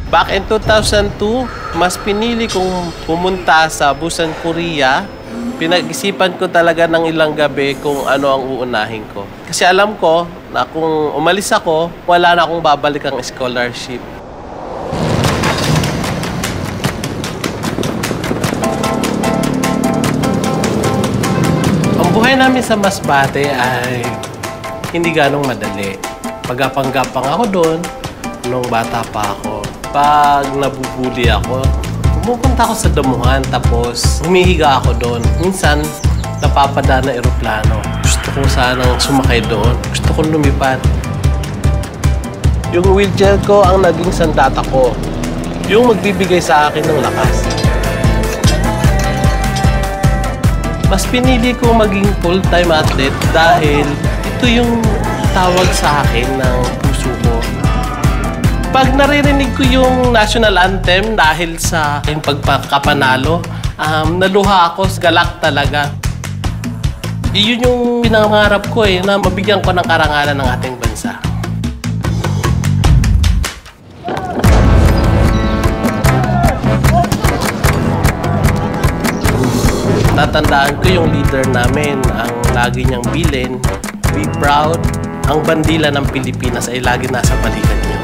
Back in 2002, mas pinili kong pumunta sa Busan, Korea. Pinag-isipan ko talaga ng ilang gabi kung ano ang uunahin ko. Kasi alam ko na kung umalis ako, wala na akong babalik ang scholarship. Ang buhay namin sa Masbate ay hindi ganong madali. Pagapang-gapang ako doon, nung bata pa ako. Pag nabubuli ako, pumupunta ako sa damuhan, tapos humihiga ako doon. Minsan, napapada na eroplano. Gusto ko sanang sumakay doon. Gusto ko lumipad. Yung wheelchair ko ang naging sandata ko. Yung magbibigay sa akin ng lakas. Mas pinili ko maging full-time athlete dahil ito yung tawag sa akin ng puso ko. Pag naririnig ko yung national anthem dahil sa aking pagpakapanalo, naluha ako, galak talaga. Iyon yung pinangarap ko na mabigyan ko ng karangalan ng ating bansa. Tatandaan ko yung leader namin, ang lagi niyang bilin, "Be proud." Ang bandila ng Pilipinas ay lagi nasa balikat niyo.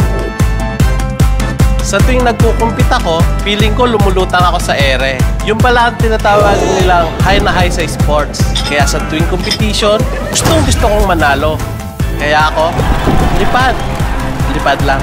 Sa tuwing nagkukumpit ako, feeling ko lumulutang ako sa ere. Yung pala ang tinatawag nilang high na high sa sports. Kaya sa tuwing competition, gusto kong manalo. Kaya ako, lipad lang.